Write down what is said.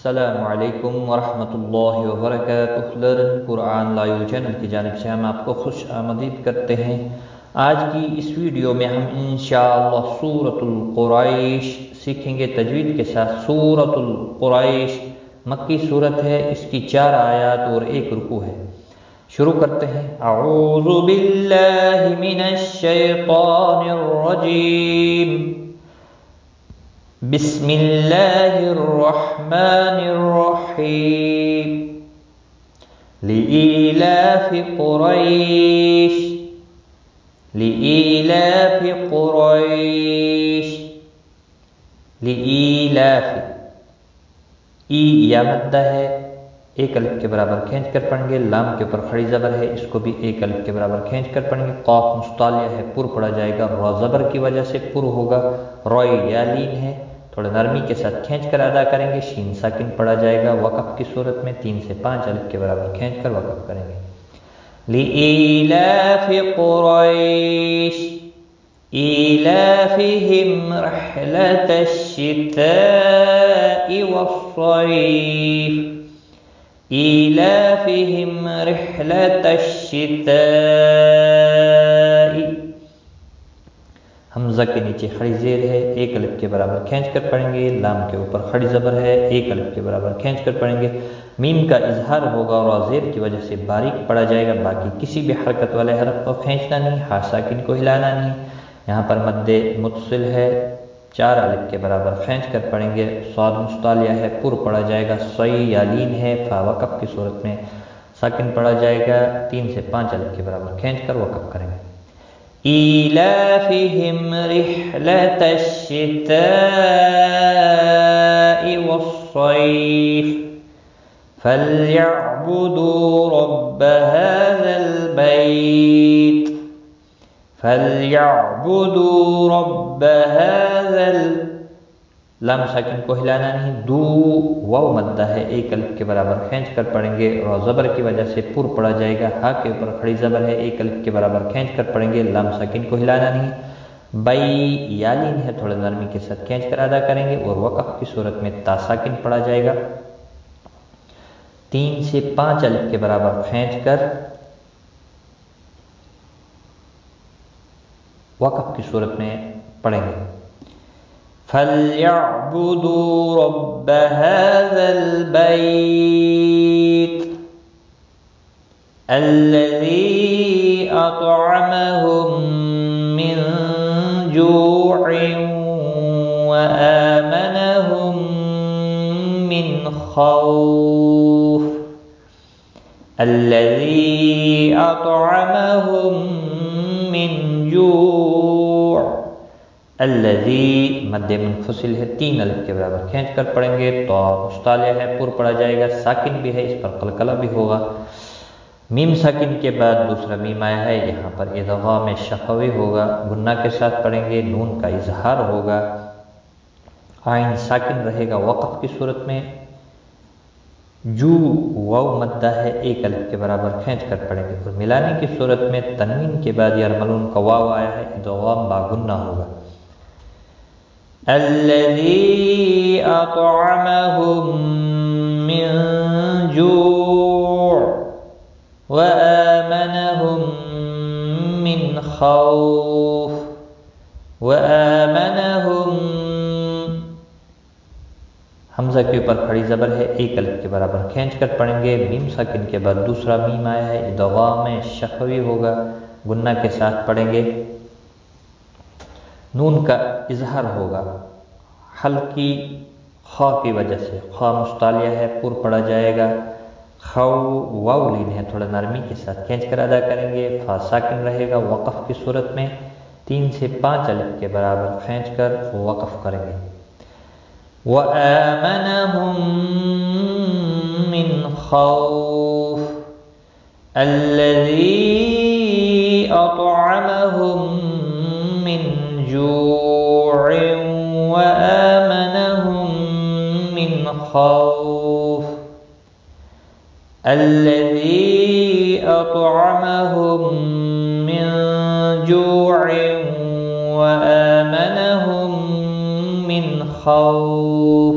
السلام علیکم ورحمۃ اللہ وبرکاتہ۔ لرن قرآن لائیو چینل کی جانب سے ہم آپ کو خوش آمدید کرتے ہیں۔ آج کی اس ویڈیو میں ہم انشاءاللہ سورۃ القریش سیکھیں گے تجوید کے ساتھ۔ سورۃ القریش مکی صورت ہے، اس کی 4 آیات اور 1 رکوع ہے۔ شروع کرتے ہیں۔ اعوذ باللہ من الشیطان الرجیم، بسم اللہ الرحمن الرحیم۔ لإیلاف قریش، لإیلاف قریش، لإیلاف، ای یا مدہ ہے، 1 الف کے برابر کھینچ کر پڑھیں گے۔ لام کے اوپر کھڑی زبر ہے، اس کو بھی 1 الف کے برابر کھینچ کر پڑھیں گے۔ قاف مستعلیہ ہے، پر پڑھا جائے گا، را زبر کی وجہ سے پر ہوگا۔ روئی یا لین ہے، تھوڑا نرمی کے ساتھ کھینچ کر ادا کریں گے۔ شین ساکن پڑھا جائے گا وقف کی صورت میں، 3 سے 5 الف کے برابر کھینچ کر وقف کریں گے۔ لإیلاف قریش ایلافہم رحلۃ الشتاء والصیف، ایلافہم رحلۃ الشتاء، حمزہ کے نیچے کھڑی زیر ہے، 1 الف کے برابر کھینچ کر پڑھیں گے۔ لام کے اوپر کھڑی زبر ہے، 1 الف کے برابر کھینچ کر پڑھیں گے۔ میم کا اظہار ہوگا اور زیر کی وجہ سے باریک پڑھا جائے گا، باقی کسی بھی حرکت والے حرف کو کھینچنا نہیں، ہا ساکن کو ہلانا نہیں۔ یہاں پر مد متصل ہے، 4 الف کے برابر کھینچ کر پڑھیں گے۔ صاد مستعلیہ ہے، پر پڑھا جائے گا۔ صی یا لین ہے، فا وقف کی صورت میں ساکن پڑھا جائے گا، 3 سے 5 الف کے برابر کھینچ کر وقف کریں گے۔ ایلافہم رحلۃ الشتاء والصیف، فلیعبدوا رب هذا البیت، فلیعبدوا رب هذا لام ساکن کو ہلانا نہیں۔ دو واو مدہ ہے، 1 الف کے برابر کھینچ کر پڑھیں گے، اور زبر کی وجہ سے پر پڑھا جائے گا۔ ہا کے اوپر کھڑی زبر ہے، 1 الف کے برابر کھینچ کر پڑھیں گے۔ لام ساکن کو ہلانا نہیں۔ بئی یا لین ہے، تھوڑا نرمی کے ساتھ کھینچ کر ادا کریں گے، اور وقف کی صورت میں تا ساکن پڑھا جائے گا، 3 سے 5 الف کے برابر کھینچ کر وقف کی صورت میں پڑھیں گے۔ فَلْيَعْبُدُوا رَبَّ هَذَا الْبَيْتِ الَّذِي أَطْعَمَهُم مِّن جُوعٍ وَآمَنَهُم مِّن خَوْفٍ، الَّذِي أَطْعَمَهُم مِّن جُوعٍ، الذی مد منفصل ہے، 3 الف کے برابر کھینچ کر پڑھیں گے۔ تو مستعلیہ ہے، پر پڑھا جائے گا، ساکن بھی ہے، اس پر قلقلہ بھی ہوگا۔ میم ساکن کے بعد دوسرا میم آیا ہے، یہاں پر ادغام شفوی ہوگا، گنہ کے ساتھ پڑھیں گے، نون کا اظہار ہوگا، عین ساکن رہے گا وقف کی صورت میں۔ جو واو مدہ ہے، 1 الف کے برابر کھینچ کر پڑھیں گے، اور ملانے کی صورت میں تنوین کے بعد یرملون کا واو آیا ہے، ادغام با گنہ ہوگا۔ الذی اطعمہم من جوع وآمنہم من خوف، وآمنہم، حمزہ کے اوپر کھڑی زبر ہے، 1 الف کے برابر کھینچ کر پڑھیں گے۔ میم ساکن کے بعد دوسرا میم آیا ہے، ادغام شفوی ہوگا، گنہ کے ساتھ پڑھیں گے، نون کا اظہار ہوگا، ہلکی خا کی وجہ سے، خا مستعلیہ ہے، پر پڑھا جائے گا۔ خو واو لین ہے، تھوڑا نرمی کے ساتھ کھینچ کر ادا کریں گے، فا ساکن رہے گا وقف کی صورت میں، 3 سے 5 الف کے برابر کھینچ کر وقف کریں گے۔ وَآمَنَهُم مِّن خَوْفٍ، الَّذِي أَطْعَمَهُم مِّن جُوعٍ وَآمَنَهُم مِّن خَوْفٍ، الَّذِي أَطْعَمَهُم مِّن جُوعٍ وَآمَنَهُم من خوف،